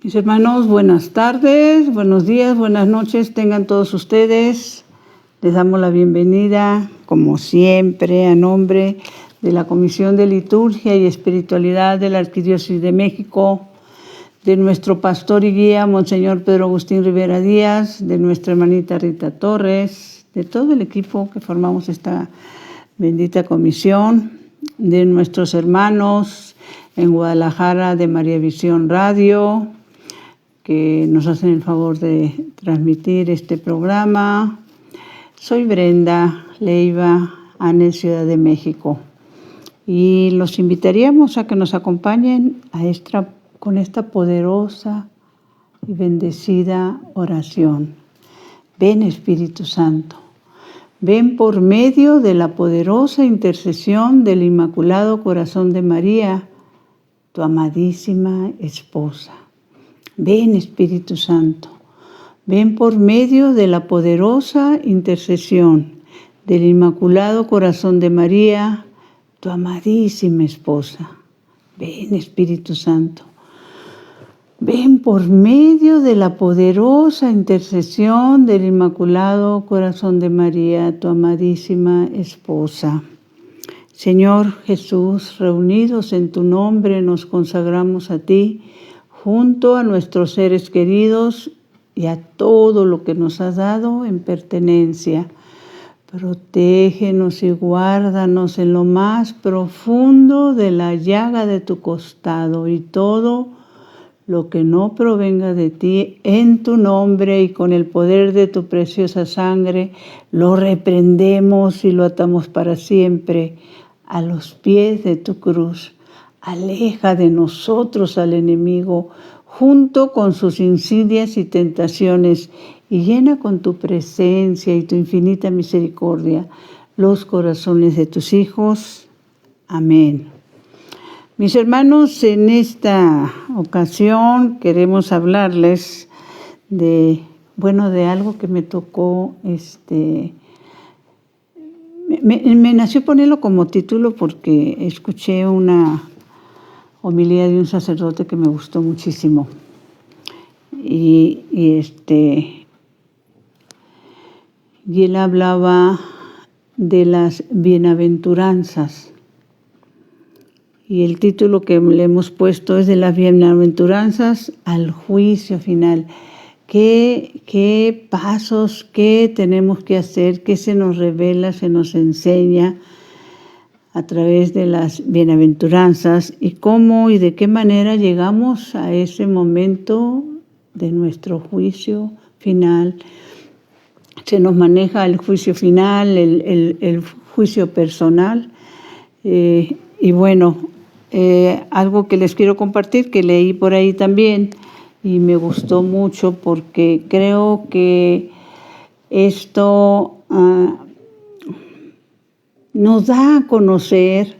Mis hermanos, buenas tardes, buenos días, buenas noches, tengan todos ustedes. Les damos la bienvenida, como siempre, a nombre de la Comisión de Liturgia y Espiritualidad de la Arquidiócesis de México, de nuestro pastor y guía, Monseñor Pedro Agustín Rivera Díaz, de nuestra hermanita Rita Torres, de todo el equipo que formamos esta bendita comisión, de nuestros hermanos en Guadalajara de María Visión Radio, que nos hacen el favor de transmitir este programa. Soy Brenda Leiva, ANE Ciudad de México, y los invitaríamos a que nos acompañen con esta poderosa y bendecida oración. Ven, Espíritu Santo, ven por medio de la poderosa intercesión del Inmaculado Corazón de María, tu amadísima esposa. Ven, Espíritu Santo, ven por medio de la poderosa intercesión del Inmaculado Corazón de María, tu amadísima esposa. Ven, Espíritu Santo, ven por medio de la poderosa intercesión del Inmaculado Corazón de María, tu amadísima esposa. Señor Jesús, reunidos en tu nombre, nos consagramos a ti, junto a nuestros seres queridos y a todo lo que nos has dado en pertenencia. Protégenos y guárdanos en lo más profundo de la llaga de tu costado, y todo lo que no provenga de ti, en tu nombre y con el poder de tu preciosa sangre, lo reprendemos y lo atamos para siempre a los pies de tu cruz. Aleja de nosotros al enemigo, junto con sus insidias y tentaciones, y llena con tu presencia y tu infinita misericordia los corazones de tus hijos. Amén. Mis hermanos, en esta ocasión queremos hablarles de algo que me tocó, me nació ponerlo como título porque escuché una homilía de un sacerdote que me gustó muchísimo. Y él hablaba de las bienaventuranzas. Y el título que le hemos puesto es de las bienaventuranzas al juicio final. ¿Qué pasos, qué tenemos que hacer, qué se nos revela, se nos enseña a través de las bienaventuranzas, y cómo y de qué manera llegamos a ese momento de nuestro juicio final? Se nos maneja el juicio final, el juicio personal, algo que les quiero compartir, que leí por ahí también y me gustó mucho, porque creo que esto nos da a conocer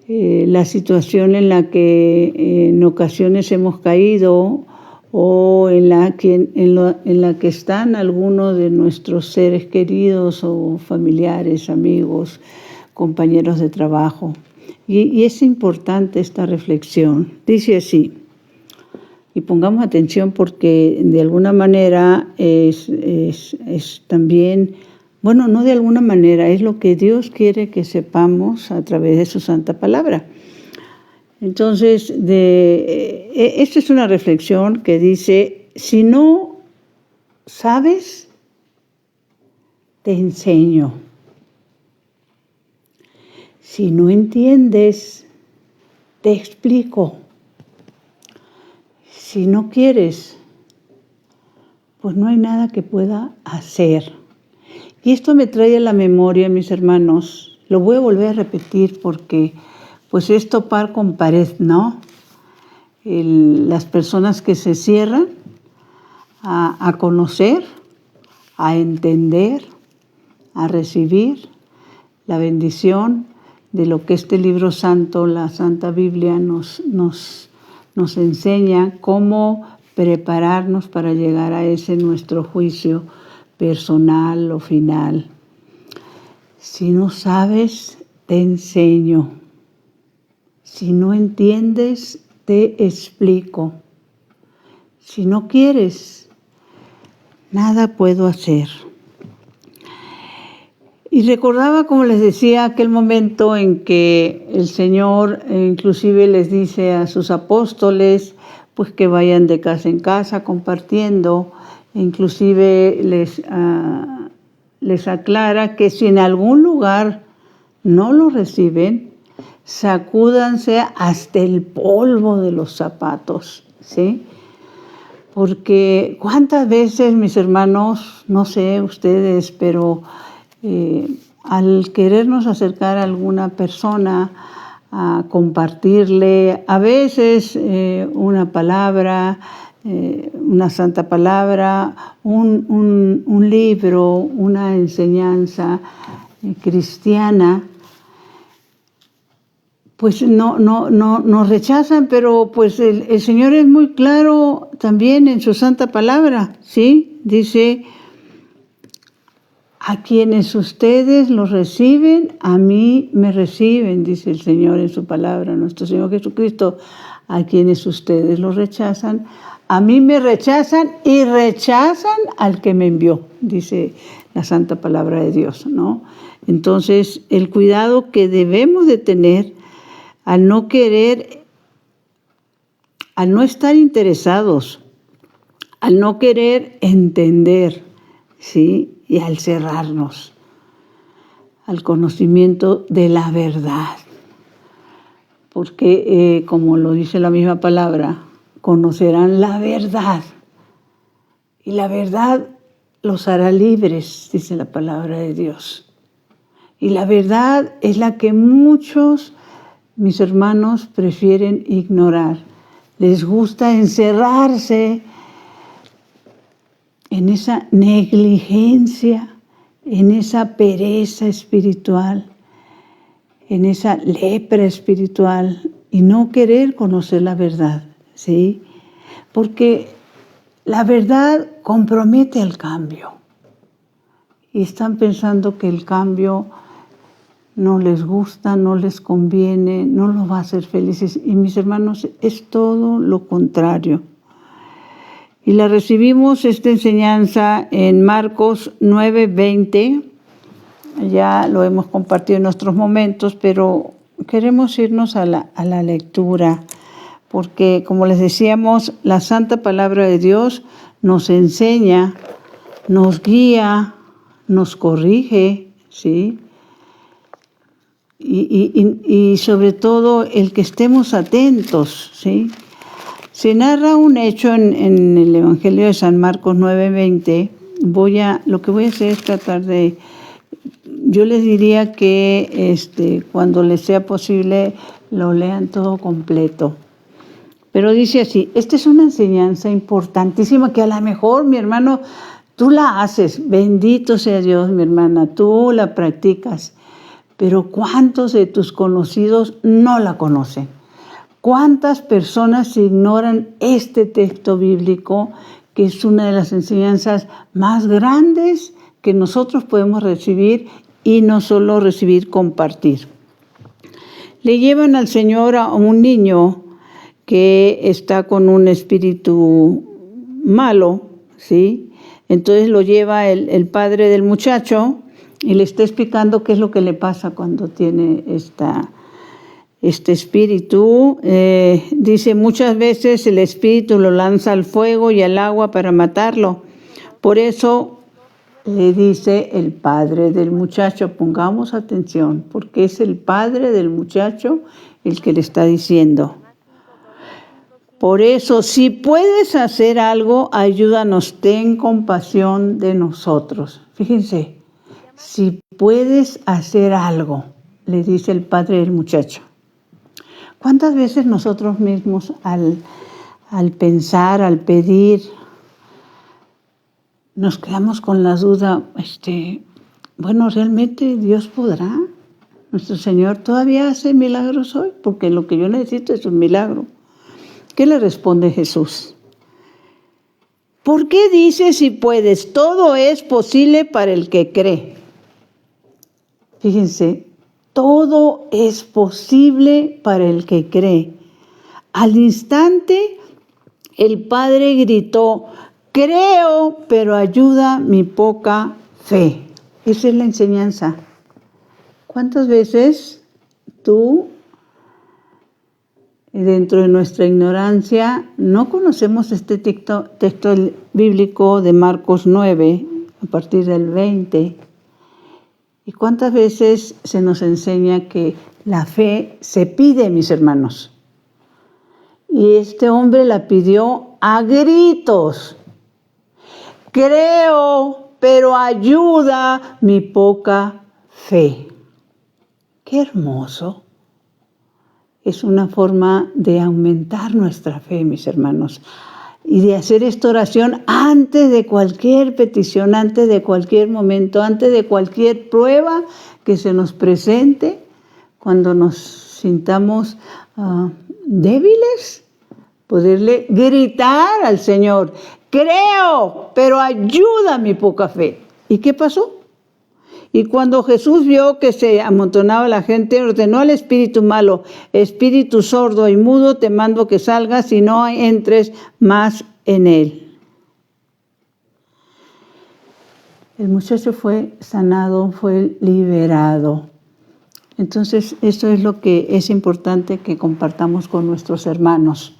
la situación en la que en ocasiones hemos caído, o en la que están algunos de nuestros seres queridos o familiares, amigos, compañeros de trabajo. Y es importante esta reflexión. Dice así, y pongamos atención porque de alguna manera es también, no de alguna manera, es lo que Dios quiere que sepamos a través de su santa palabra. Entonces, esta es una reflexión que dice: si no sabes, te enseño. Si no entiendes, te explico. Si no quieres, pues no hay nada que pueda hacer. Y esto me trae a la memoria, mis hermanos, lo voy a volver a repetir porque pues es topar con pared, ¿no? Las personas que se cierran a conocer, a entender, a recibir la bendición de lo que este libro santo, la Santa Biblia, nos enseña, cómo prepararnos para llegar a ese nuestro juicio personal o final. Si no sabes, te enseño. Si no entiendes, te explico. Si no quieres, nada puedo hacer. Y recordaba, como les decía, aquel momento en que el Señor inclusive les dice a sus apóstoles pues que vayan de casa en casa compartiendo, inclusive les aclara que si en algún lugar no lo reciben, sacúdanse hasta el polvo de los zapatos, ¿sí? Porque cuántas veces, mis hermanos, no sé ustedes, pero al querernos acercar a alguna persona, a compartirle, a veces una palabra, una santa palabra, un libro, una enseñanza cristiana, pues no nos rechazan, pero pues el Señor es muy claro también en su santa palabra, ¿sí? Dice: a quienes ustedes los reciben, a mí me reciben, dice el Señor en su palabra, nuestro Señor Jesucristo. A quienes ustedes los rechazan, a mí me rechazan y rechazan al que me envió, dice la santa palabra de Dios, ¿no? Entonces, el cuidado que debemos de tener al no querer, al no estar interesados, al no querer entender, ¿sí? Y al cerrarnos al conocimiento de la verdad. Porque, como lo dice la misma palabra, conocerán la verdad. Y la verdad los hará libres, dice la palabra de Dios. Y la verdad es la que muchos, mis hermanos, prefieren ignorar. Les gusta encerrarse en esa negligencia, en esa pereza espiritual, en esa lepra espiritual y no querer conocer la verdad, ¿sí? Porque la verdad compromete el cambio y están pensando que el cambio no les gusta, no les conviene, no los va a hacer felices. Y mis hermanos, es todo lo contrario. Y la recibimos esta enseñanza en Marcos 9:20. Ya lo hemos compartido en nuestros momentos, pero queremos irnos a la lectura, porque como les decíamos, la santa palabra de Dios nos enseña, nos guía, nos corrige, ¿sí? Y sobre todo el que estemos atentos, ¿sí? Se narra un hecho en el Evangelio de San Marcos 9:20. Lo que voy a hacer es tratar de... Yo les diría que cuando les sea posible lo lean todo completo. Pero dice así: esta es una enseñanza importantísima que a lo mejor, mi hermano, tú la haces. Bendito sea Dios, mi hermana, tú la practicas. Pero ¿cuántos de tus conocidos no la conocen? ¿Cuántas personas ignoran este texto bíblico, que es una de las enseñanzas más grandes que nosotros podemos recibir, y no solo recibir, compartir? Le llevan al Señor a un niño que está con un espíritu malo, ¿sí? Entonces lo lleva el padre del muchacho y le está explicando qué es lo que le pasa cuando tiene este espíritu. Dice: muchas veces el espíritu lo lanza al fuego y al agua para matarlo. Por eso le dice el padre del muchacho, pongamos atención, porque es el padre del muchacho el que le está diciendo. Por eso, si puedes hacer algo, ayúdanos, ten compasión de nosotros. Fíjense, si puedes hacer algo, le dice el padre del muchacho. ¿Cuántas veces nosotros mismos al pensar, al pedir, nos quedamos con la duda, bueno, ¿realmente Dios podrá? ¿Nuestro Señor todavía hace milagros hoy? Porque lo que yo necesito es un milagro. ¿Qué le responde Jesús? ¿Por qué dices si puedes? Todo es posible para el que cree. Fíjense, todo es posible para el que cree. Al instante, el padre gritó: creo, pero ayuda mi poca fe. Esa es la enseñanza. ¿Cuántas veces tú, dentro de nuestra ignorancia, no conocemos este texto bíblico de Marcos 9, a partir del 20? ¿Y cuántas veces se nos enseña que la fe se pide, mis hermanos? Y este hombre la pidió a gritos. Creo, pero ayuda mi poca fe. ¡Qué hermoso! Es una forma de aumentar nuestra fe, mis hermanos, y de hacer esta oración antes de cualquier petición, antes de cualquier momento, antes de cualquier prueba que se nos presente, cuando nos sintamos débiles, poderle gritar al Señor: creo, pero ayuda mi poca fe. ¿Y qué pasó? Y cuando Jesús vio que se amontonaba la gente, ordenó al espíritu malo: espíritu sordo y mudo, te mando que salgas y no entres más en él. El muchacho fue sanado, fue liberado. Entonces, esto es lo que es importante que compartamos con nuestros hermanos.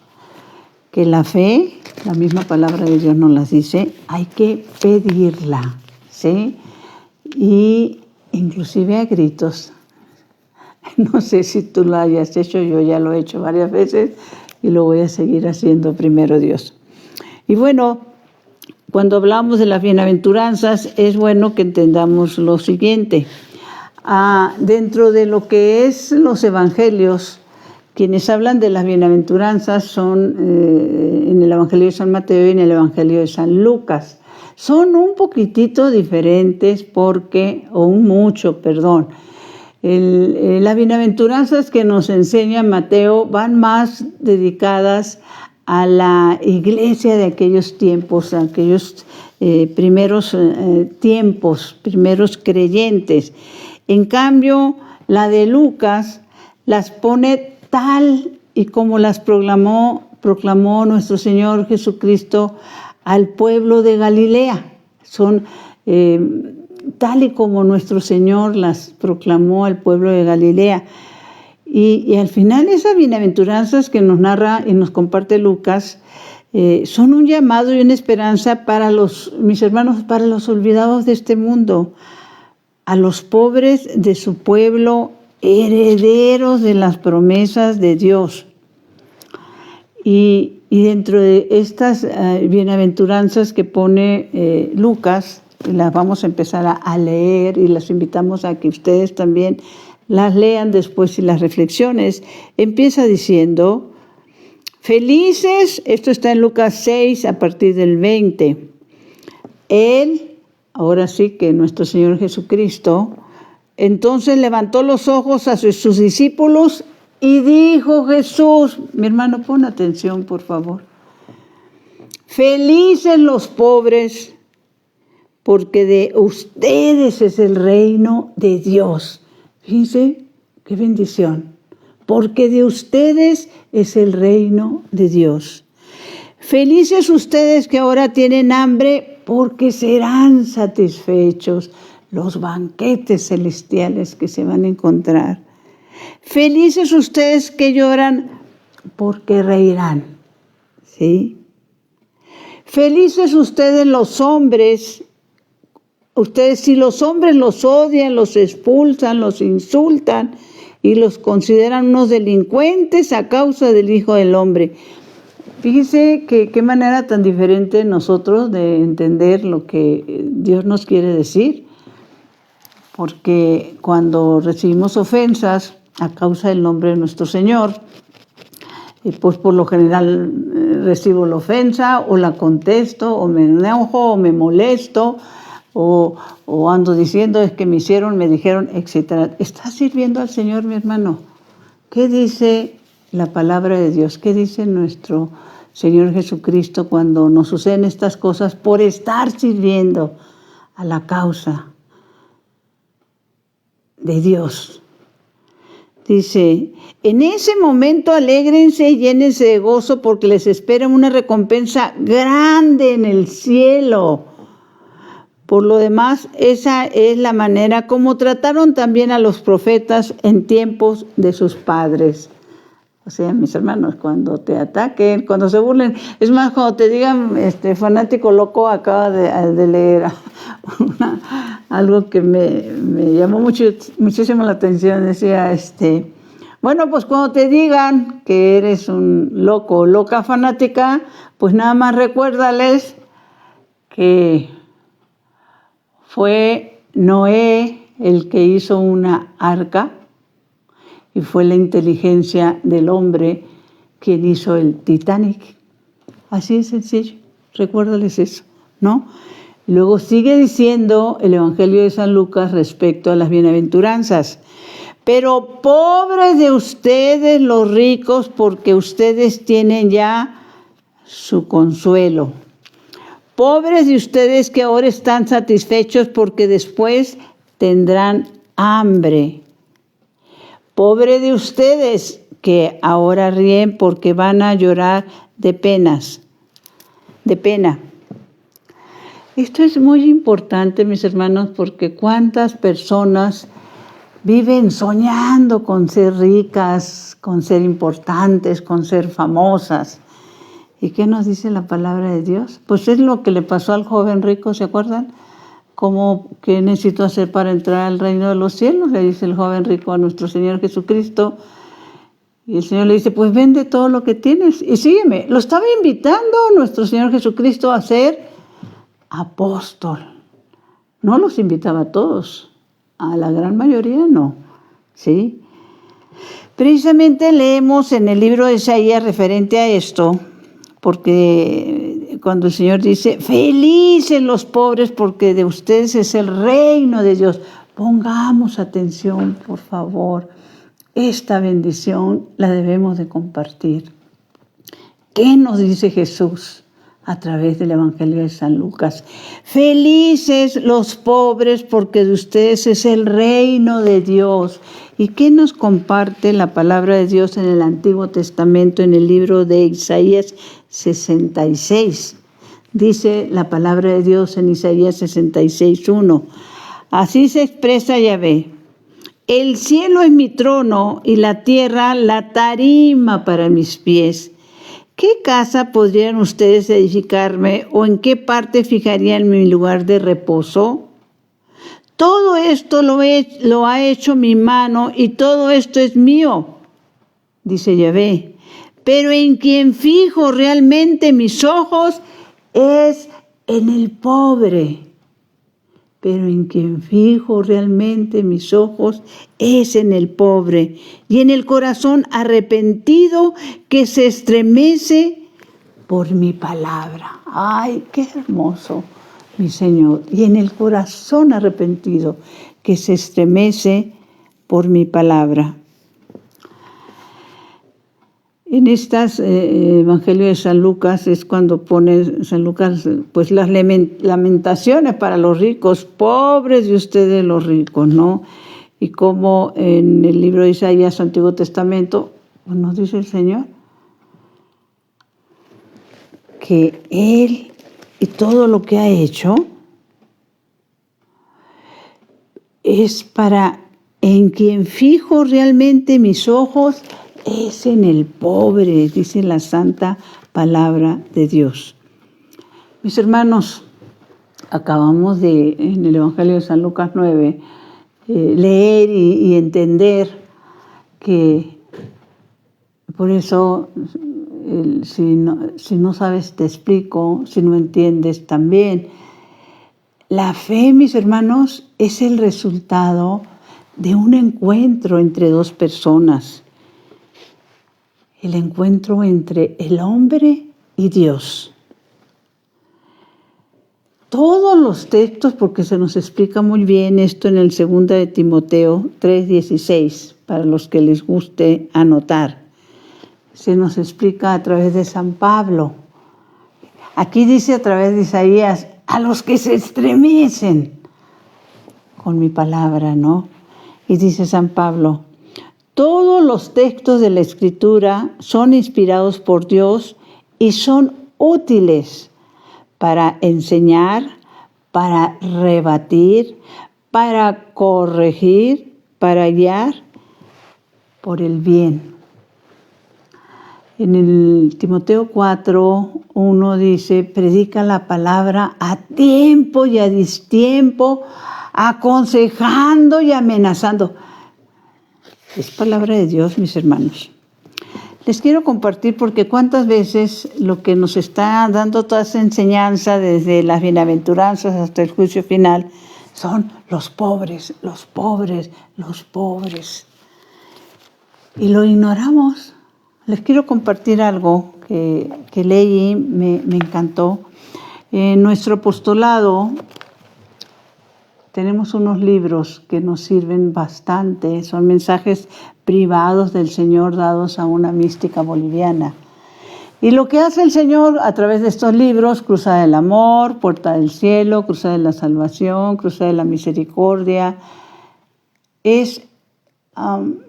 Que la fe, la misma palabra de Dios nos la dice, hay que pedirla, ¿sí? Y inclusive a gritos. No sé si tú lo hayas hecho, yo ya lo he hecho varias veces y lo voy a seguir haciendo, primero Dios. Y bueno, cuando hablamos de las bienaventuranzas, es bueno que entendamos lo siguiente. Dentro de lo que es los evangelios, quienes hablan de las bienaventuranzas son en el Evangelio de San Mateo y en el Evangelio de San Lucas. Son un poquitito diferentes las bienaventuranzas que nos enseña Mateo van más dedicadas a la iglesia de aquellos tiempos, a aquellos primeros creyentes. En cambio, la de Lucas las pone tal y como las proclamó nuestro Señor Jesucristo al pueblo de Galilea. Son tal y como nuestro Señor las proclamó al pueblo de Galilea. Y al final esas bienaventuranzas que nos narra y nos comparte Lucas son un llamado y una esperanza para mis hermanos, para los olvidados de este mundo, a los pobres de su pueblo, herederos de las promesas de Dios. Y dentro de estas bienaventuranzas que pone Lucas, las vamos a empezar a leer y las invitamos a que ustedes también las lean después y las reflexiones. Empieza diciendo: felices, esto está en Lucas 6 a partir del 20. Él, ahora sí que nuestro Señor Jesucristo, entonces levantó los ojos a sus discípulos y dijo Jesús, mi hermano, pon atención por favor: felices los pobres, porque de ustedes es el reino de Dios. Fíjense qué bendición. Porque de ustedes es el reino de Dios. Felices ustedes que ahora tienen hambre, porque serán satisfechos. Los banquetes celestiales que se van a encontrar. Felices ustedes que lloran, porque reirán. ¿Sí? Felices ustedes los hombres. Ustedes, si los hombres los odian, los expulsan, los insultan y los consideran unos delincuentes a causa del Hijo del Hombre. Fíjese que qué manera tan diferente nosotros de entender lo que Dios nos quiere decir. Porque cuando recibimos ofensas a causa del nombre de nuestro Señor, pues por lo general recibo la ofensa o la contesto o me enojo o me molesto o ando diciendo es que me hicieron, me dijeron, etc. ¿Estás sirviendo al Señor, mi hermano? ¿Qué dice la palabra de Dios? ¿Qué dice nuestro Señor Jesucristo cuando nos suceden estas cosas por estar sirviendo a la causa de Dios? Dice, en ese momento alégrense y llénense de gozo porque les espera una recompensa grande en el cielo. Por lo demás, esa es la manera como trataron también a los profetas en tiempos de sus padres. O sea, mis hermanos, cuando te ataquen, cuando se burlen, es más, cuando te digan, fanático loco, acaba de leer algo que me llamó muchísimo la atención. Decía, bueno, pues cuando te digan que eres un loco o loca fanática, pues nada más recuérdales que fue Noé el que hizo una arca y fue la inteligencia del hombre quien hizo el Titanic. Así de sencillo, recuérdales eso, ¿no? Luego sigue diciendo el Evangelio de San Lucas respecto a las bienaventuranzas. Pero pobres de ustedes los ricos, porque ustedes tienen ya su consuelo. Pobres de ustedes que ahora están satisfechos, porque después tendrán hambre. Pobre de ustedes que ahora ríen, porque van a llorar de pena. Esto es muy importante, mis hermanos, porque cuántas personas viven soñando con ser ricas, con ser importantes, con ser famosas. ¿Y qué nos dice la palabra de Dios? Pues es lo que le pasó al joven rico, ¿se acuerdan? ¿Qué necesito hacer para entrar al reino de los cielos? Le dice el joven rico a nuestro Señor Jesucristo. Y el Señor le dice, pues vende todo lo que tienes y sígueme. Lo estaba invitando nuestro Señor Jesucristo a ser apóstol. No los invitaba a todos, a la gran mayoría no, ¿sí? Precisamente leemos en el libro de Isaías referente a esto, porque cuando el Señor dice, felices los pobres porque de ustedes es el reino de Dios. Pongamos atención, por favor. Esta bendición la debemos de compartir. ¿Qué nos dice Jesús a través del Evangelio de San Lucas? Felices los pobres porque de ustedes es el reino de Dios. ¿Y qué nos comparte la palabra de Dios en el Antiguo Testamento, en el libro de Isaías 66? Dice la palabra de Dios en Isaías 66:1. Así se expresa Yahvé. El cielo es mi trono y la tierra la tarima para mis pies. ¿Qué casa podrían ustedes edificarme o en qué parte fijarían mi lugar de reposo? Todo esto lo ha hecho mi mano y todo esto es mío, dice Yahvé. Pero en quien fijo realmente mis ojos es en el pobre. Pero en quien fijo realmente mis ojos es en el pobre y en el corazón arrepentido que se estremece por mi palabra. ¡Ay, qué hermoso, mi Señor! Y en el corazón arrepentido que se estremece por mi palabra. En estas Evangelio de San Lucas es cuando pone San Lucas pues las lamentaciones para los ricos, pobres de ustedes los ricos, ¿no? Y como en el libro de Isaías, Antiguo Testamento, pues nos dice el Señor que Él y todo lo que ha hecho es para en quien fijo realmente mis ojos es en el pobre, dice la santa palabra de Dios. Mis hermanos, acabamos en el Evangelio de San Lucas 9, leer y entender que por eso, si no sabes, te explico, si no entiendes también. La fe, mis hermanos, es el resultado de un encuentro entre dos personas. El encuentro entre el hombre y Dios. Todos los textos, porque se nos explica muy bien esto en el 2 de Timoteo 3:16, para los que les guste anotar. Se nos explica a través de San Pablo. Aquí dice a través de Isaías, a los que se estremecen con mi palabra, ¿no? Y dice San Pablo, Todos los textos de la Escritura son inspirados por Dios y son útiles para enseñar, para rebatir, para corregir, para guiar por el bien. En el Timoteo 4:1 dice, predica la palabra a tiempo y a destiempo, aconsejando y amenazando. Es palabra de Dios, mis hermanos. Les quiero compartir porque cuántas veces lo que nos está dando toda esa enseñanza, desde las bienaventuranzas hasta el juicio final, son los pobres, los pobres, los pobres. Y lo ignoramos. Les quiero compartir algo que leí, me encantó. En nuestro apostolado tenemos unos libros que nos sirven bastante. Son mensajes privados del Señor dados a una mística boliviana. Y lo que hace el Señor a través de estos libros, Cruzada del Amor, Puerta del Cielo, Cruzada de la Salvación, Cruzada de la Misericordia, es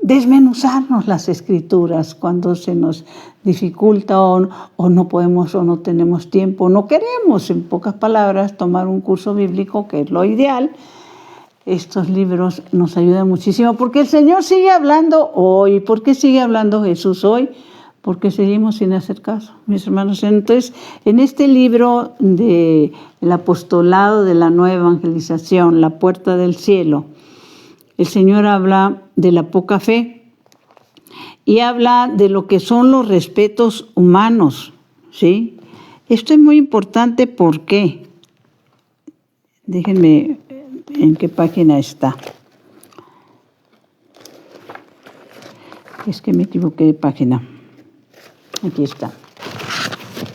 desmenuzarnos las Escrituras cuando se nos dificulta o no podemos o no tenemos tiempo, no queremos, en pocas palabras, tomar un curso bíblico, que es lo ideal. Estos libros nos ayudan muchísimo porque el Señor sigue hablando hoy. ¿Por qué sigue hablando Jesús hoy? Porque seguimos sin hacer caso, mis hermanos. Entonces, en este libro del apostolado de la nueva evangelización, La Puerta del Cielo, el Señor habla de la poca fe y habla de lo que son los respetos humanos, ¿sí? Esto es muy importante, ¿por qué? Déjenme, ¿en qué página está? Es que me equivoqué de página. Aquí está.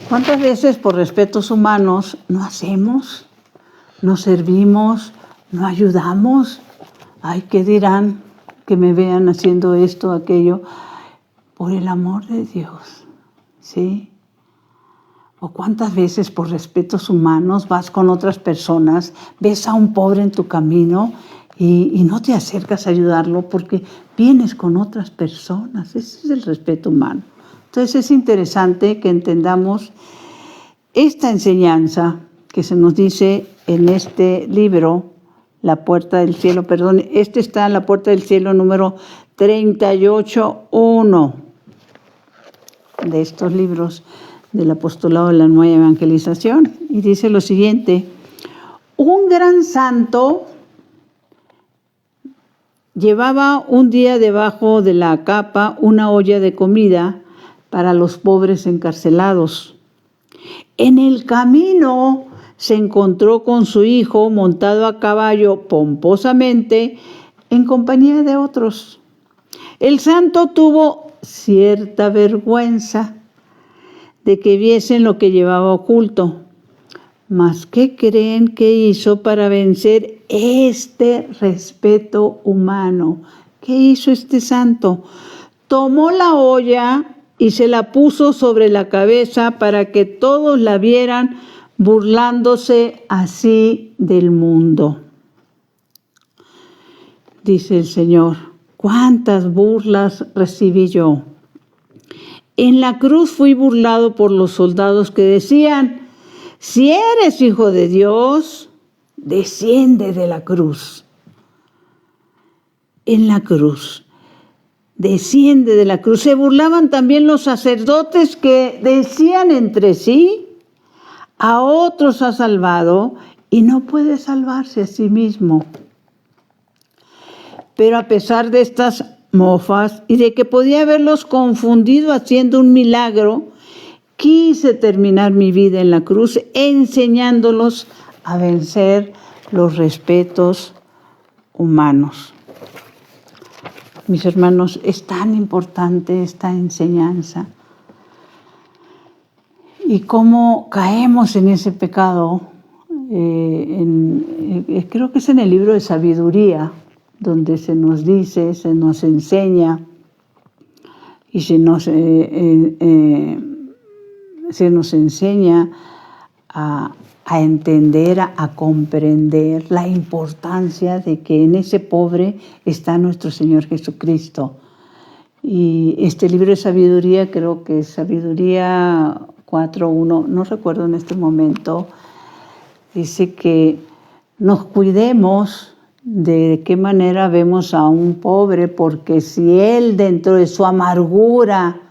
¿Cuántas veces por respetos humanos no hacemos, no servimos, no ayudamos? Ay, ¿qué dirán? Que me vean haciendo esto, aquello, por el amor de Dios, ¿sí? O cuántas veces por respetos humanos vas con otras personas, ves a un pobre en tu camino y no te acercas a ayudarlo porque vienes con otras personas. Ese es el respeto humano. Entonces es interesante que entendamos esta enseñanza que se nos dice en este libro, La Puerta del Cielo, este está en La Puerta del Cielo número 38:1 de estos libros del apostolado de la nueva evangelización. Y dice lo siguiente: un gran santo llevaba un día debajo de la capa una olla de comida para los pobres encarcelados. En el camino se encontró con su hijo montado a caballo pomposamente en compañía de otros. El santo tuvo cierta vergüenza de que viesen lo que llevaba oculto. Mas, ¿qué creen que hizo para vencer este respeto humano? ¿Qué hizo este santo? Tomó la olla y se la puso sobre la cabeza para que todos la vieran, burlándose así del mundo. Dice el Señor, ¿cuántas burlas recibí yo? En la cruz fui burlado por los soldados que decían, si eres hijo de Dios, desciende de la cruz. En la cruz, desciende de la cruz. Se burlaban también los sacerdotes que decían entre sí, a otros ha salvado y no puede salvarse a sí mismo. Pero a pesar de estas mofas y de que podía haberlos confundido haciendo un milagro, quise terminar mi vida en la cruz enseñándolos a vencer los respetos humanos. Mis hermanos, es tan importante esta enseñanza. Y cómo caemos en ese pecado, creo que es en el libro de Sabiduría, donde se nos dice, se nos enseña y se nos enseña a entender, a comprender la importancia de que en ese pobre está nuestro Señor Jesucristo. Y este libro de sabiduría, creo que es Sabiduría 4.1, no recuerdo en este momento, dice que nos cuidemos de qué manera vemos a un pobre, porque si él dentro de su amargura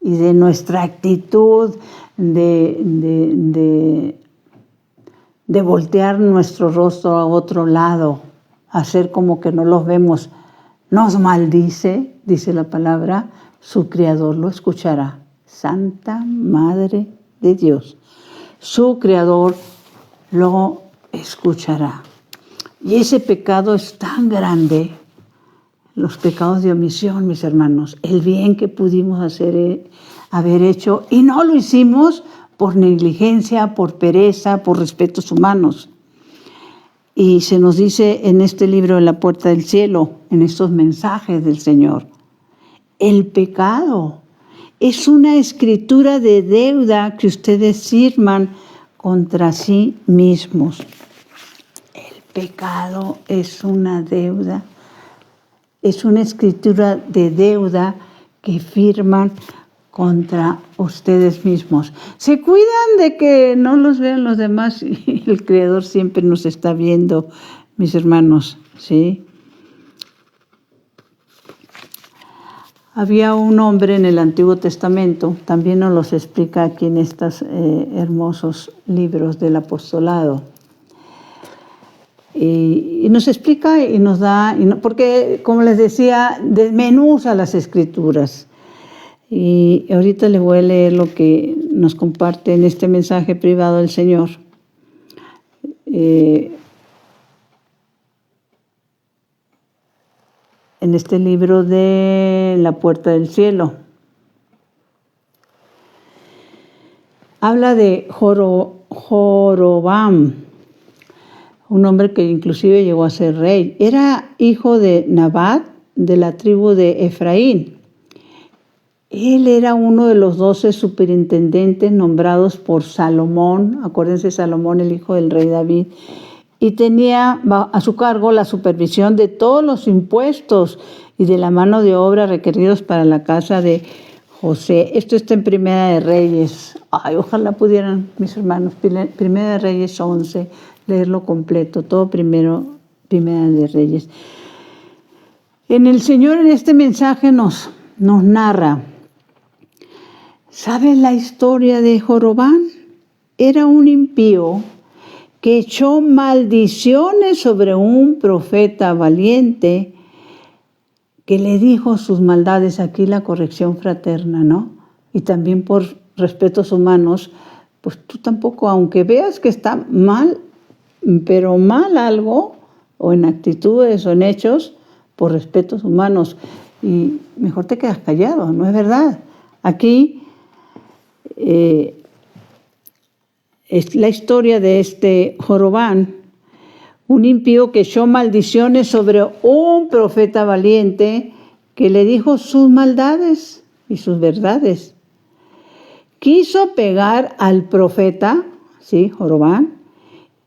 y de nuestra actitud de voltear nuestro rostro a otro lado, hacer como que no los vemos, nos maldice, dice la palabra, su Creador lo escuchará. Santa Madre de Dios, su Creador lo escuchará. Y ese pecado es tan grande, los pecados de omisión, mis hermanos, el bien que pudimos haber hecho y no lo hicimos por negligencia, por pereza, por respetos humanos. Y se nos dice en este libro de la Puerta del Cielo, en estos mensajes del Señor, el pecado es una escritura de deuda que ustedes firman contra sí mismos. El pecado es una deuda, es una escritura de deuda que firman contra ustedes mismos. Se cuidan de que no los vean los demás y el Creador siempre nos está viendo, mis hermanos, ¿sí? Había un hombre en el Antiguo Testamento, también nos los explica aquí en estos hermosos libros del apostolado. Y nos explica y nos da, porque como les decía, desmenuza las Escrituras. Y ahorita les voy a leer lo que nos comparte en este mensaje privado del Señor. En este libro de La Puerta del Cielo. Habla de Jorobam, un hombre que inclusive llegó a ser rey. Era hijo de Nabat, de la tribu de Efraín. Él era uno de los 12 superintendentes nombrados por Salomón, acuérdense Salomón, el hijo del rey David, y tenía a su cargo la supervisión de todos los impuestos y de la mano de obra requeridos para la casa de José. Esto está en Primera de Reyes. Ay, ojalá pudieran, mis hermanos, Primera de Reyes 11, leerlo completo, todo Primera de Reyes. El Señor en este mensaje nos narra. ¿Sabes la historia de Jorobán? Era un impío que echó maldiciones sobre un profeta valiente que le dijo sus maldades. Aquí la corrección fraterna, ¿no? Y también por respetos humanos, pues tú tampoco, aunque veas que está mal, pero mal algo, o en actitudes o en hechos, por respetos humanos, y mejor te quedas callado, ¿no es verdad? Aquí es la historia de este Jorobán, un impío que echó maldiciones sobre un profeta valiente que le dijo sus maldades y sus verdades. Quiso pegar al profeta, ¿sí? Jorobán,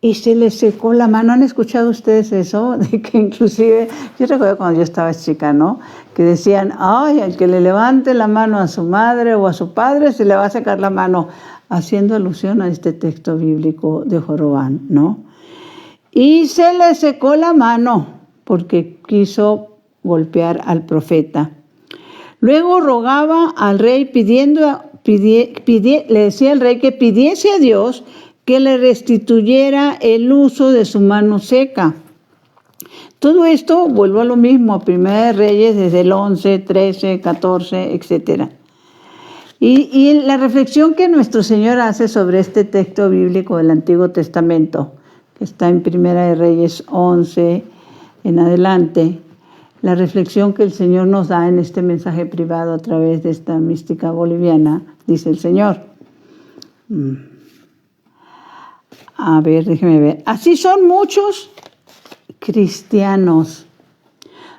y se le secó la mano. ¿Han escuchado ustedes eso? De que inclusive, yo recuerdo cuando yo estaba chica, ¿no? Que decían, ay, al que le levante la mano a su madre o a su padre, se le va a secar la mano, haciendo alusión a este texto bíblico de Jorobán, ¿no? Y se le secó la mano porque quiso golpear al profeta. Luego rogaba al rey le decía al rey que pidiese a Dios que le restituyera el uso de su mano seca. Todo esto, vuelvo a lo mismo, a Primera de Reyes, desde el 11, 13, 14, etc. Y la reflexión que nuestro Señor hace sobre este texto bíblico del Antiguo Testamento, que está en Primera de Reyes 11 en adelante, la reflexión que el Señor nos da en este mensaje privado a través de esta mística boliviana, dice el Señor. A ver, déjeme ver. Así son muchos cristianos.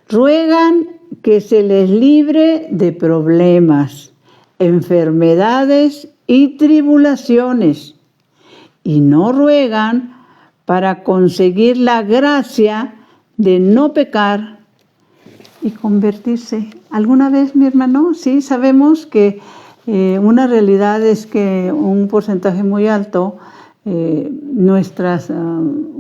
Ruegan que se les libre de problemas, enfermedades y tribulaciones, y no ruegan para conseguir la gracia de no pecar y convertirse. ¿Alguna vez, mi hermano? Sí, sabemos que una realidad es que un porcentaje muy alto, nuestra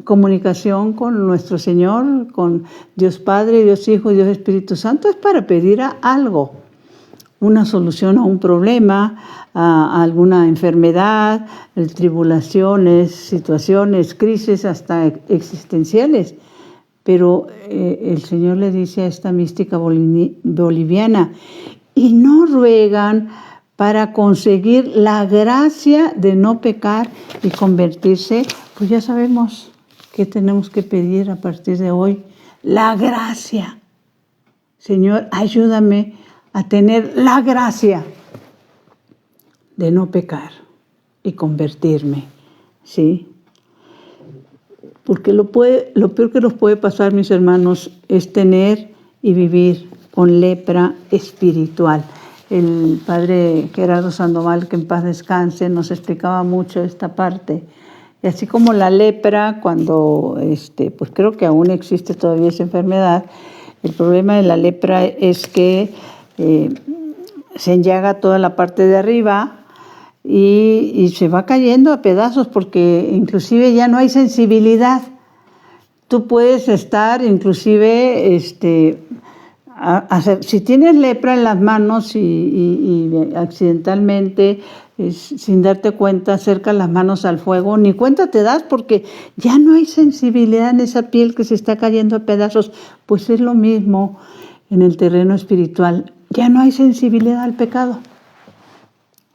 comunicación con nuestro Señor, con Dios Padre, Dios Hijo y Dios Espíritu Santo es para pedir algo, una solución a un problema, a alguna enfermedad, tribulaciones, situaciones, crisis hasta existenciales. Pero el Señor le dice a esta mística boliviana, y no ruegan para conseguir la gracia de no pecar y convertirse. Pues ya sabemos que tenemos que pedir a partir de hoy la gracia. Señor, ayúdame a tener la gracia de no pecar y convertirme, ¿sí? Porque lo peor que nos puede pasar, mis hermanos, es tener y vivir con lepra espiritual. El padre Gerardo Sandoval, que en paz descanse, nos explicaba mucho esta parte. Y así como la lepra, cuando, pues creo que aún existe todavía esa enfermedad, el problema de la lepra es que se enllaga toda la parte de arriba y se va cayendo a pedazos porque inclusive ya no hay sensibilidad. Tú puedes estar inclusive, si tienes lepra en las manos y accidentalmente, sin darte cuenta, acercas las manos al fuego, ni cuenta te das porque ya no hay sensibilidad en esa piel que se está cayendo a pedazos. Pues es lo mismo en el terreno espiritual. Ya no hay sensibilidad al pecado.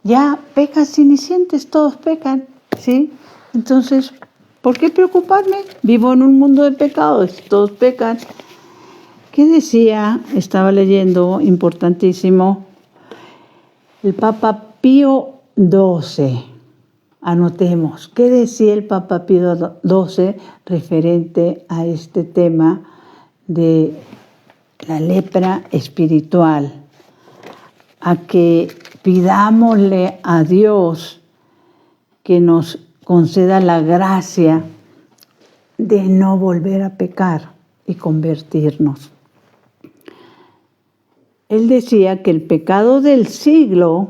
Ya pecas y ni sientes, todos pecan, ¿sí? Entonces, ¿por qué preocuparme? Vivo en un mundo de pecados, todos pecan. ¿Qué decía? Estaba leyendo, importantísimo, el Papa Pío XII. Anotemos, ¿qué decía el Papa Pío XII referente a este tema de la lepra espiritual? A que pidámosle a Dios que nos conceda la gracia de no volver a pecar y convertirnos. Él decía que el pecado del siglo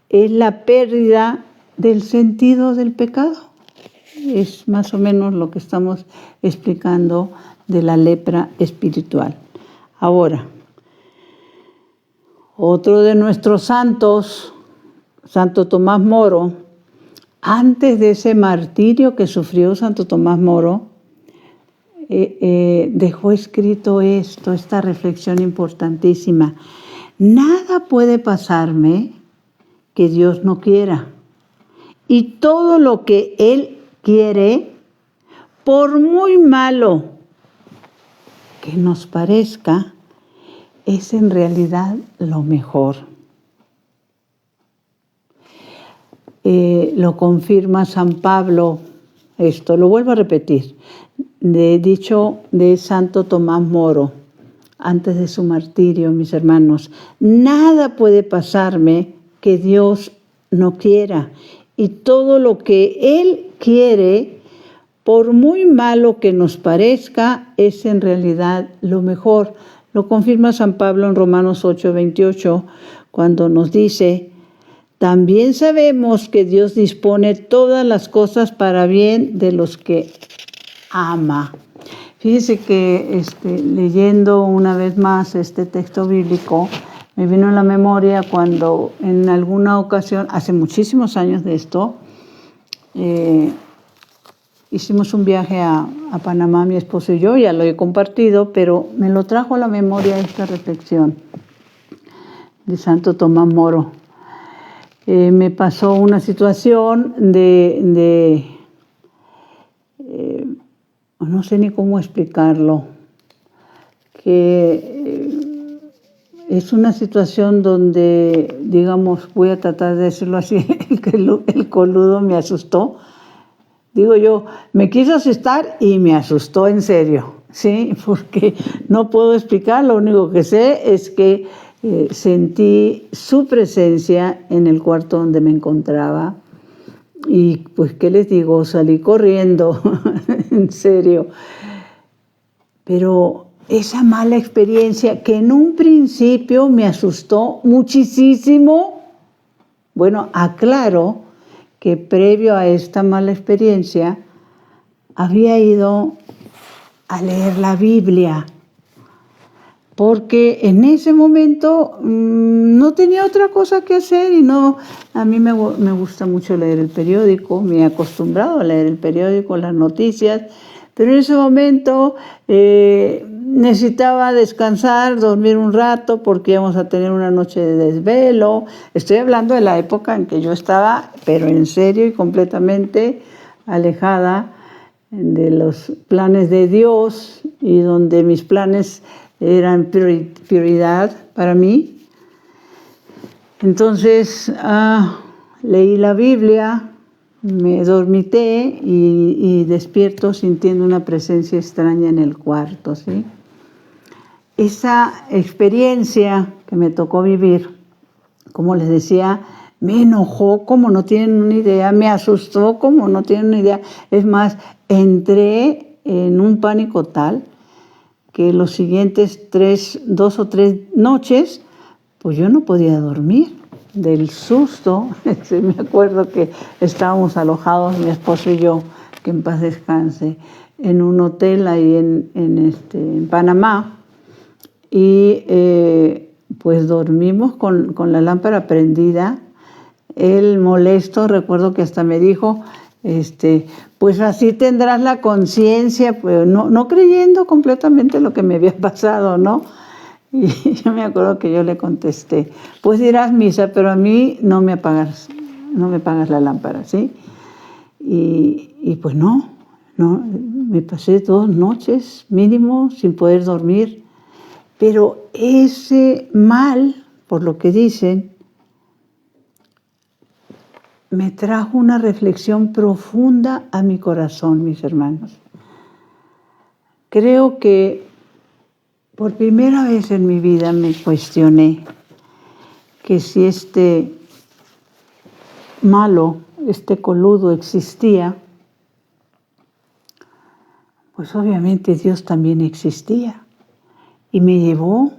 es la pérdida del sentido del pecado. Es más o menos lo que estamos explicando de la lepra espiritual. Ahora, otro de nuestros santos, Santo Tomás Moro, antes de ese martirio que sufrió Santo Tomás Moro, dejó escrito esta reflexión importantísima. Nada puede pasarme que Dios no quiera. Y todo lo que Él quiere, por muy malo que nos parezca, es en realidad lo mejor. Lo confirma San Pablo, esto lo vuelvo a repetir, dicho de Santo Tomás Moro, antes de su martirio, mis hermanos. Nada puede pasarme que Dios no quiera, y todo lo que Él quiere, por muy malo que nos parezca, es en realidad lo mejor. Lo confirma San Pablo en Romanos 8:28, cuando nos dice: también sabemos que Dios dispone todas las cosas para bien de los que ama. Fíjese que leyendo una vez más este texto bíblico, me vino en la memoria cuando en alguna ocasión, hace muchísimos años de esto, hicimos un viaje a Panamá, mi esposo y yo, ya lo he compartido, pero me lo trajo a la memoria esta reflexión de Santo Tomás Moro. Me pasó una situación no sé ni cómo explicarlo, que es una situación donde, digamos, voy a tratar de decirlo así, el coludo me asustó. Digo yo, me quiso asustar y me asustó en serio, ¿sí? Porque no puedo explicar, lo único que sé es que sentí su presencia en el cuarto donde me encontraba. Y pues, ¿qué les digo? Salí corriendo, en serio. Pero esa mala experiencia que en un principio me asustó muchísimo. Bueno, aclaro que previo a esta mala experiencia había ido a leer la Biblia, porque en ese momento no tenía otra cosa que hacer y no, a mí me gusta mucho leer el periódico, me he acostumbrado a leer el periódico, las noticias, pero en ese momento necesitaba descansar, dormir un rato porque íbamos a tener una noche de desvelo. Estoy hablando de la época en que yo estaba, pero en serio y completamente alejada de los planes de Dios y donde mis planes eran prioridad para mí. Entonces leí la Biblia, me dormité y despierto sintiendo una presencia extraña en el cuarto, ¿sí? Esa experiencia que me tocó vivir, como les decía, me enojó como no tienen una idea, me asustó como no tienen una idea. Es más, entré en un pánico tal que los siguientes 2 o 3 noches, pues yo no podía dormir del susto. Me acuerdo que estábamos alojados, mi esposo y yo, que en paz descanse, en un hotel ahí en Panamá, y pues dormimos con la lámpara prendida. Él molesto, recuerdo que hasta me dijo, pues así tendrás la conciencia, pues no creyendo completamente lo que me había pasado, ¿no? Y yo me acuerdo que yo le contesté, pues dirás misa, pero a mí no me apagas la lámpara, ¿sí? Y pues no, me pasé 2 noches mínimo sin poder dormir, pero ese mal, por lo que dicen, me trajo una reflexión profunda a mi corazón, mis hermanos. Creo que por primera vez en mi vida me cuestioné que si este malo, este coludo existía, pues obviamente Dios también existía. Y me llevó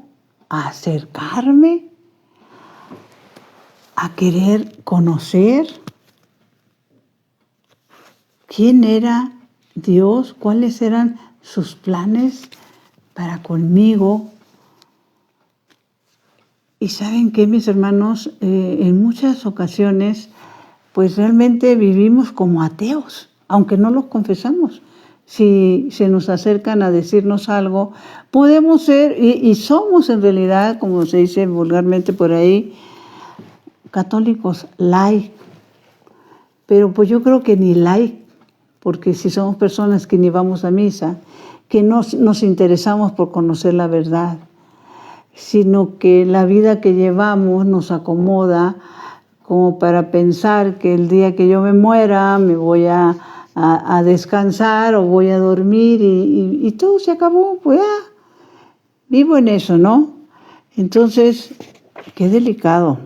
a acercarme, a querer conocer quién era Dios, cuáles eran sus planes para conmigo. Y ¿saben qué, mis hermanos? En muchas ocasiones, pues realmente vivimos como ateos, aunque no los confesamos. Si se nos acercan a decirnos algo, podemos ser, y somos en realidad, como se dice vulgarmente por ahí, católicos light. Pero pues yo creo que ni light, porque si somos personas que ni vamos a misa, que no nos interesamos por conocer la verdad, sino que la vida que llevamos nos acomoda como para pensar que el día que yo me muera me voy a descansar o voy a dormir y todo se acabó, pues vivo en eso, ¿no? Entonces, qué delicado.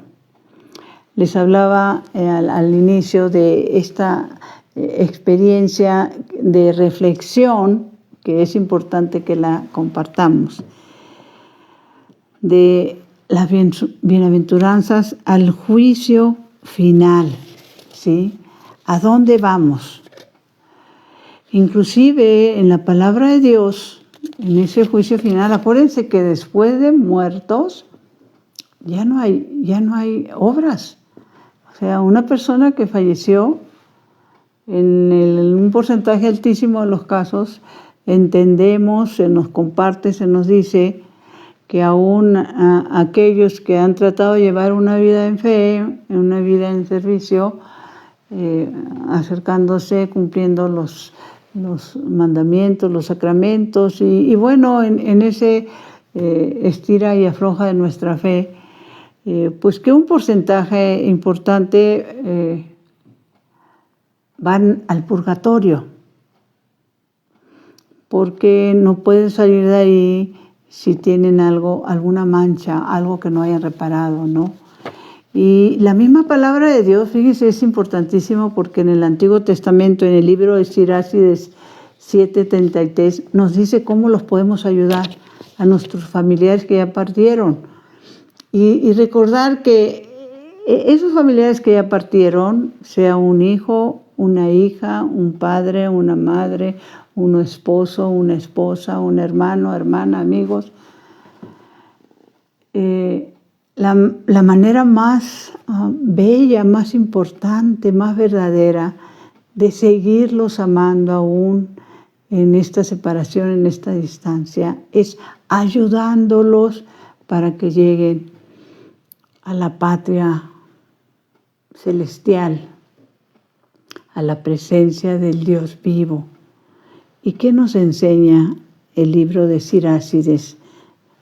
Les hablaba al inicio de esta experiencia de reflexión, que es importante que la compartamos, de las bienaventuranzas al juicio final, ¿sí? ¿A dónde vamos? Inclusive en la palabra de Dios, en ese juicio final, acuérdense que después de muertos ya no hay obras. O sea, una persona que falleció, en un porcentaje altísimo de los casos, entendemos, se nos comparte, se nos dice que aún aquellos que han tratado de llevar una vida en fe, una vida en servicio, acercándose, cumpliendo los mandamientos, los sacramentos, y bueno, en ese estira y afloja de nuestra fe, pues que un porcentaje importante van al purgatorio, porque no pueden salir de ahí si tienen alguna mancha, algo que no hayan reparado, ¿no? Y la misma palabra de Dios, fíjense, es importantísimo porque en el Antiguo Testamento, en el libro de Sirácides 7:33, nos dice cómo los podemos ayudar. a nuestros familiares que ya partieron. Y recordar que esos familiares que ya partieron, sea un hijo, una hija, un padre, una madre, un esposo, una esposa, un hermano, hermana, amigos, la manera más bella, más importante, más verdadera de seguirlos amando aún en esta separación, en esta distancia, es ayudándolos para que lleguen a la patria celestial, a la presencia del Dios vivo. ¿Y qué nos enseña el libro de Sirácides?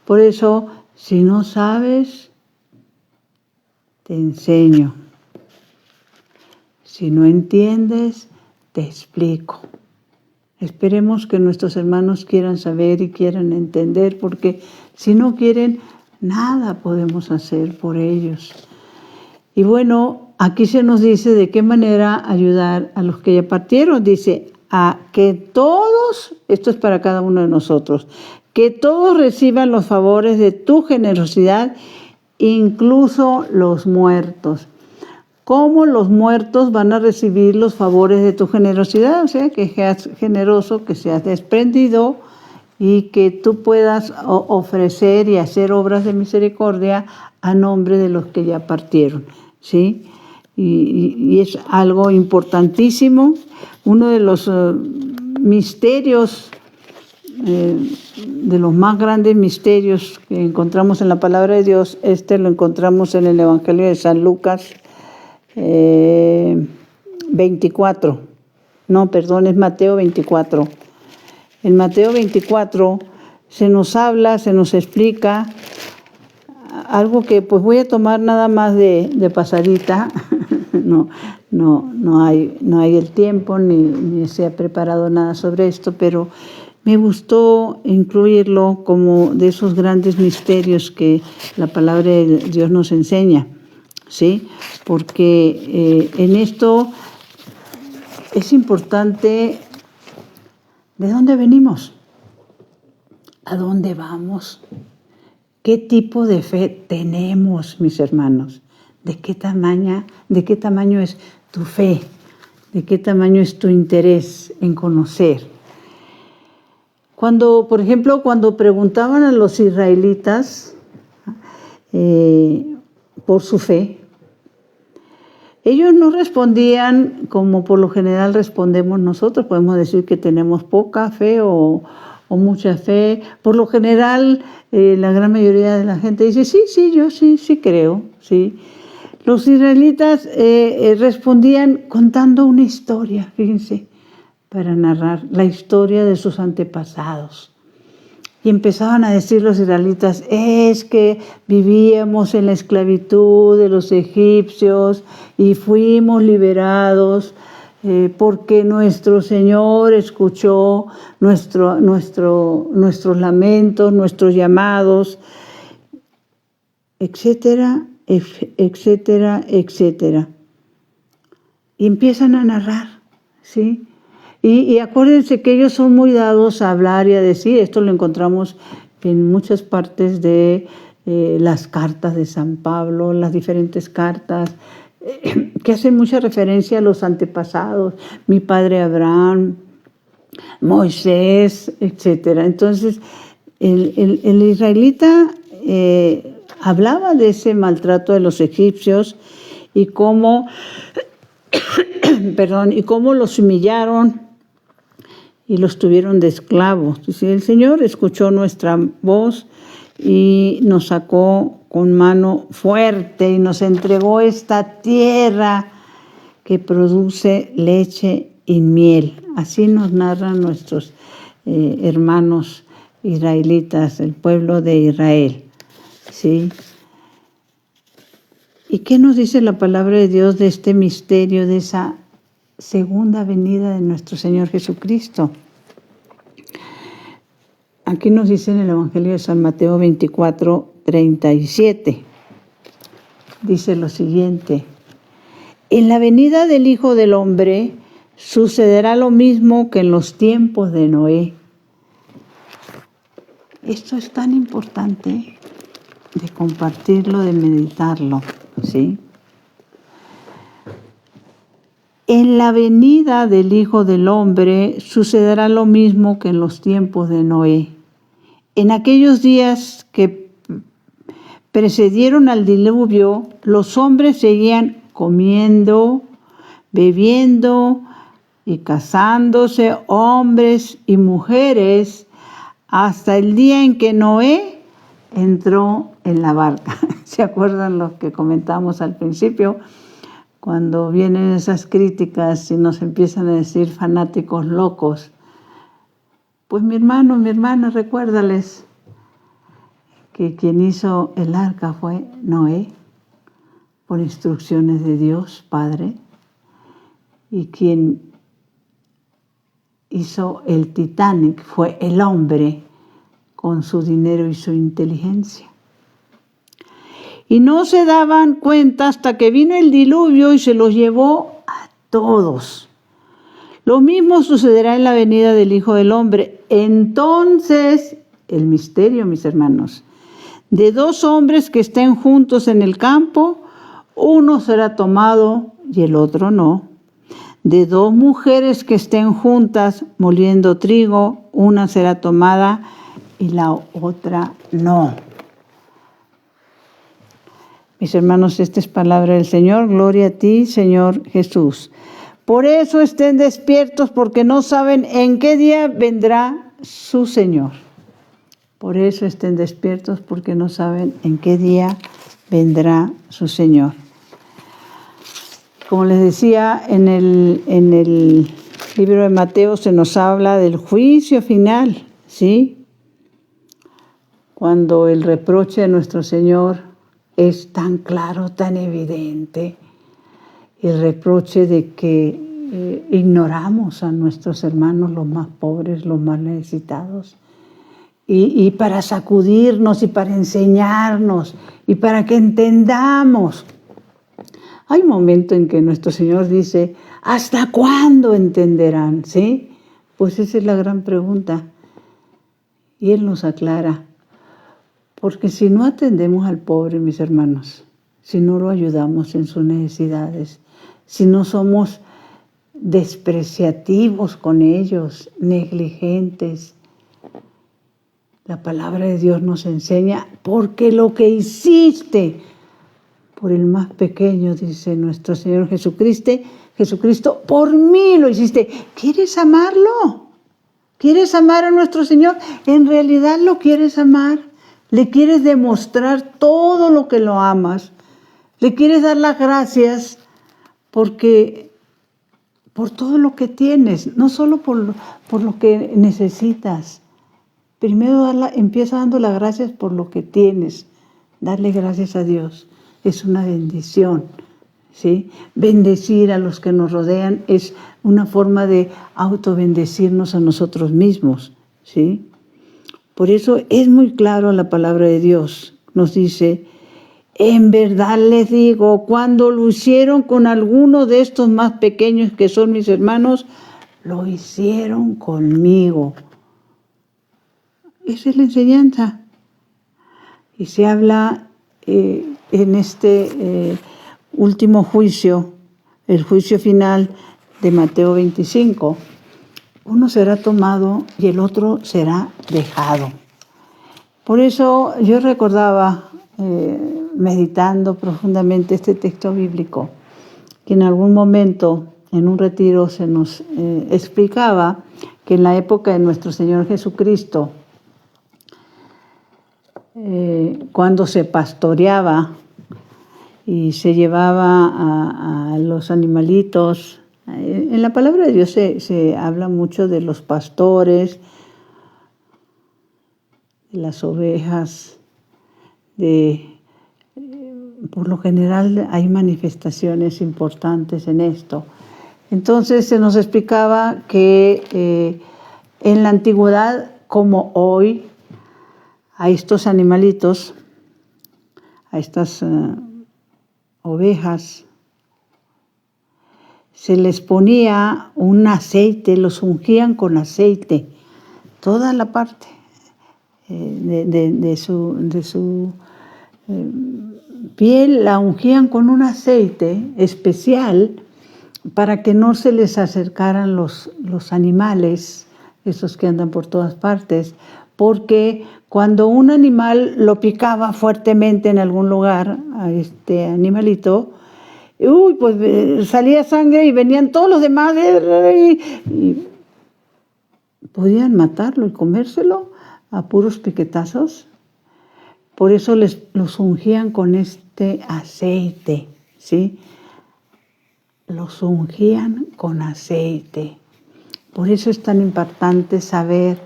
Por eso, si no sabes, te enseño. Si no entiendes, te explico. Esperemos que nuestros hermanos quieran saber y quieran entender, porque si no quieren, nada podemos hacer por ellos. Y bueno, aquí se nos dice de qué manera ayudar a los que ya partieron. Dice, a que todos, esto es para cada uno de nosotros, que todos reciban los favores de tu generosidad, incluso los muertos. ¿Cómo los muertos van a recibir los favores de tu generosidad? O sea, que seas generoso, que seas desprendido y que tú puedas ofrecer y hacer obras de misericordia a nombre de los que ya partieron, ¿sí? Y es algo importantísimo. Uno de los misterios, de los más grandes misterios que encontramos en la palabra de Dios, lo encontramos en el Evangelio de San Lucas 24. No, perdón, es Mateo 24. En Mateo 24 se nos habla, se nos explica algo que pues voy a tomar nada más de pasadita. No hay el tiempo ni se ha preparado nada sobre esto, pero me gustó incluirlo como de esos grandes misterios que la palabra de Dios nos enseña, ¿sí? Porque en esto es importante de dónde venimos, a dónde vamos, qué tipo de fe tenemos, mis hermanos, de qué tamaño es tu fe, de qué tamaño es tu interés en conocer. Por ejemplo, cuando preguntaban a los israelitas por su fe, ellos no respondían como por lo general respondemos nosotros. Podemos decir que tenemos poca fe o mucha fe. Por lo general, la gran mayoría de la gente dice, sí, yo sí creo, sí. Los israelitas respondían contando una historia, fíjense, para narrar la historia de sus antepasados. Y empezaban a decir los israelitas, es que vivíamos en la esclavitud de los egipcios y fuimos liberados porque nuestro Señor escuchó nuestros lamentos, nuestros llamados, etcétera, etcétera, etcétera. Y empiezan a narrar, ¿sí? Y acuérdense que ellos son muy dados a hablar y a decir. Esto lo encontramos en muchas partes de las cartas de San Pablo, las diferentes cartas, que hacen mucha referencia a los antepasados, mi padre Abraham, Moisés, etc. Entonces, el israelita hablaba de ese maltrato de los egipcios y cómo los humillaron y los tuvieron de esclavos. Dice, el Señor escuchó nuestra voz y nos sacó con mano fuerte y nos entregó esta tierra que produce leche y miel. Así nos narran nuestros hermanos israelitas, el pueblo de Israel, ¿sí? ¿Y qué nos dice la palabra de Dios de este misterio, de esa segunda venida de nuestro Señor Jesucristo? Aquí nos dice en el Evangelio de San Mateo 24, 37. Dice lo siguiente: en la venida del Hijo del Hombre sucederá lo mismo que en los tiempos de Noé. Esto es tan importante de compartirlo, de meditarlo, ¿sí? En la venida del Hijo del Hombre sucederá lo mismo que en los tiempos de Noé. En aquellos días que precedieron al diluvio, los hombres seguían comiendo, bebiendo y casándose, hombres y mujeres, hasta el día en que Noé entró en la barca. ¿Se acuerdan lo que comentamos al principio? Cuando vienen esas críticas y nos empiezan a decir fanáticos locos, pues mi hermana, recuérdales que quien hizo el arca fue Noé, por instrucciones de Dios Padre, y quien hizo el Titanic fue el hombre con su dinero y su inteligencia. Y no se daban cuenta hasta que vino el diluvio y se los llevó a todos. Lo mismo sucederá en la venida del Hijo del Hombre. Entonces, el misterio, mis hermanos, de dos hombres que estén juntos en el campo, uno será tomado y el otro no. De dos mujeres que estén juntas moliendo trigo, una será tomada y la otra no. Mis hermanos, esta es palabra del Señor. Gloria a ti, Señor Jesús. Por eso estén despiertos, porque no saben en qué día vendrá su Señor. Por eso estén despiertos, porque no saben en qué día vendrá su Señor. Como les decía, en el libro de Mateo se nos habla del juicio final, ¿sí? Cuando el reproche de nuestro Señor es tan claro, tan evidente, el reproche de que ignoramos a nuestros hermanos, los más pobres, los más necesitados, y para sacudirnos y para enseñarnos y para que entendamos. Hay un momento en que nuestro Señor dice, ¿hasta cuándo entenderán? ¿Sí? Pues esa es la gran pregunta. Y Él nos aclara. Porque si no atendemos al pobre, mis hermanos, si no lo ayudamos en sus necesidades, si no somos despreciativos con ellos, negligentes, la palabra de Dios nos enseña, porque lo que hiciste por el más pequeño, dice nuestro Señor Jesucristo, por mí lo hiciste. ¿Quieres amarlo? ¿Quieres amar a nuestro Señor? ¿En realidad lo quieres amar? ¿Le quieres demostrar todo lo que lo amas? ¿Le quieres dar las gracias por todo lo que tienes? No solo por lo que necesitas. Primero empieza dando las gracias por lo que tienes. Darle gracias a Dios es una bendición, ¿sí? Bendecir a los que nos rodean es una forma de autobendecirnos a nosotros mismos, ¿sí? Por eso es muy claro la palabra de Dios. Nos dice, en verdad les digo, cuando lo hicieron con alguno de estos más pequeños que son mis hermanos, lo hicieron conmigo. Esa es la enseñanza. Y se habla en este último juicio, el juicio final de Mateo 25. Uno será tomado y el otro será dejado. Por eso yo recordaba, meditando profundamente este texto bíblico, que en algún momento, en un retiro, se nos explicaba que en la época de nuestro Señor Jesucristo, cuando se pastoreaba y se llevaba a los animalitos, en la palabra de Dios se habla mucho de los pastores, de las ovejas, por lo general hay manifestaciones importantes en esto. Entonces se nos explicaba que en la antigüedad, como hoy, a estos animalitos, a estas ovejas, se les ponía un aceite, los ungían con aceite, toda la parte. de su piel, la ungían con un aceite especial para que no se les acercaran los animales, esos que andan por todas partes, porque cuando un animal lo picaba fuertemente en algún lugar, a este animalito, pues salía sangre y venían todos los demás y podían matarlo y comérselo a puros piquetazos. Por eso los ungían con este aceite, ¿sí? Los ungían con aceite. Por eso es tan importante saber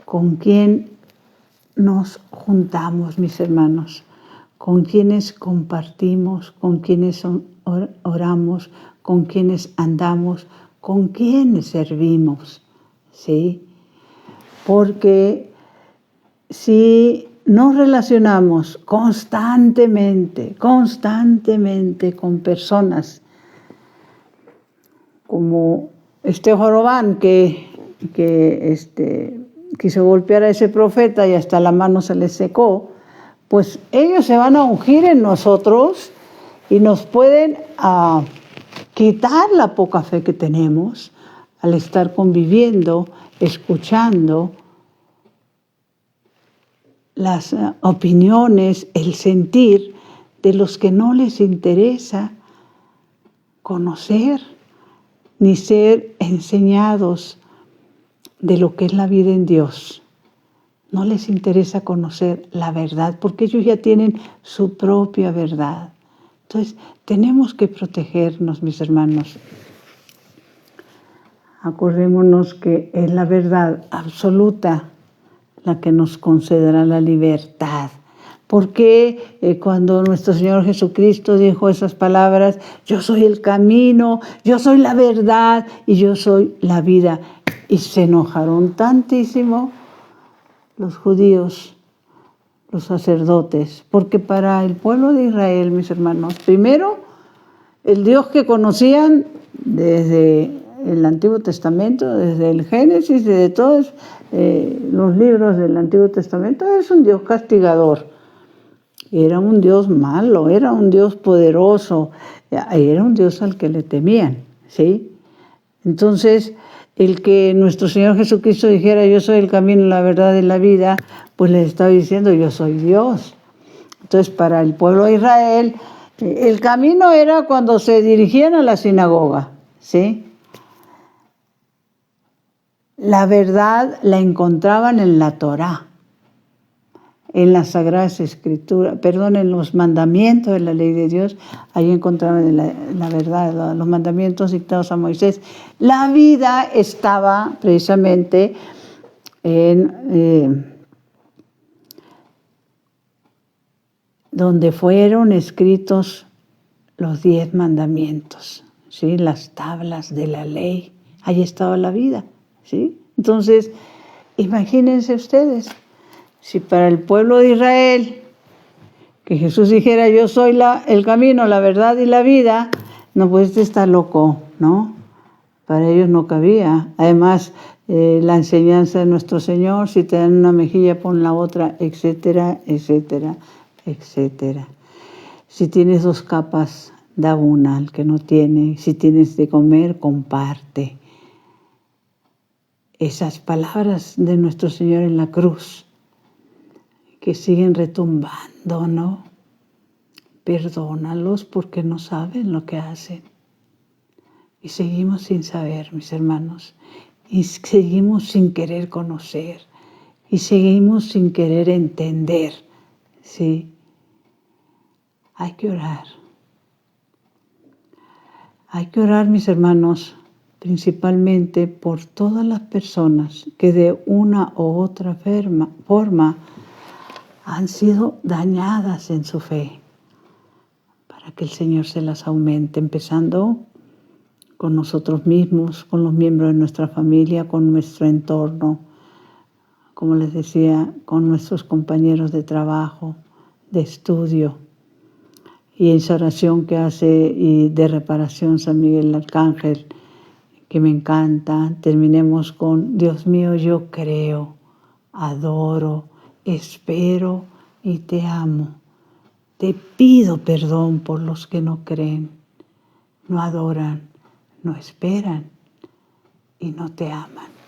con quién nos juntamos, mis hermanos, con quienes compartimos, con quienes oramos, con quienes andamos, con quienes servimos, ¿sí? Porque si nos relacionamos constantemente con personas como este Jorobán que quiso golpear a ese profeta y hasta la mano se le secó, pues ellos se van a ungir en nosotros y nos pueden quitar la poca fe que tenemos al estar conviviendo, escuchando las opiniones, el sentir de los que no les interesa conocer ni ser enseñados de lo que es la vida en Dios. No les interesa conocer la verdad porque ellos ya tienen su propia verdad. Entonces, tenemos que protegernos, mis hermanos. Acordémonos que es la verdad absoluta la que nos concederá la libertad. Porque cuando nuestro Señor Jesucristo dijo esas palabras, yo soy el camino, yo soy la verdad y yo soy la vida? Y se enojaron tantísimo los judíos, los sacerdotes, porque para el pueblo de Israel, mis hermanos, primero, el Dios que conocían desde el Antiguo Testamento, desde el Génesis, desde todos los libros del Antiguo Testamento, es un Dios castigador. Era un Dios malo, era un Dios poderoso, era un Dios al que le temían, ¿sí? Entonces, el que nuestro Señor Jesucristo dijera, yo soy el camino, la verdad y la vida, pues les estaba diciendo, yo soy Dios. Entonces, para el pueblo de Israel, el camino era cuando se dirigían a la sinagoga, ¿sí? La verdad la encontraban en la Torá, en las Sagradas Escrituras, en los mandamientos de la ley de Dios, ahí encontraban la verdad, los mandamientos dictados a Moisés. La vida estaba precisamente en donde fueron escritos los 10 mandamientos, ¿sí? Las tablas de la ley, ahí estaba la vida, ¿sí? Entonces, imagínense ustedes, si para el pueblo de Israel, que Jesús dijera, yo soy el camino, la verdad y la vida, no, pues este está loco, ¿no? Para ellos no cabía. Además, la enseñanza de nuestro Señor, si te dan una mejilla, pon la otra, etcétera, etcétera, etcétera. Si tienes 2 capas, da una al que no tiene. Si tienes de comer, comparte. Esas palabras de nuestro Señor en la cruz, que siguen retumbando, ¿no? Perdónalos porque no saben lo que hacen. Y seguimos sin saber, mis hermanos. Y seguimos sin querer conocer. Y seguimos sin querer entender, ¿sí? Hay que orar. Hay que orar, mis hermanos, principalmente por todas las personas que de una u otra forma han sido dañadas en su fe, para que el Señor se las aumente, empezando con nosotros mismos, con los miembros de nuestra familia, con nuestro entorno, como les decía, con nuestros compañeros de trabajo, de estudio, y esa oración que hace y de reparación San Miguel Arcángel, que me encanta. Terminemos con, Dios mío, yo creo, adoro espero y te amo. Te pido perdón por los que no creen, no adoran, no esperan y no te aman.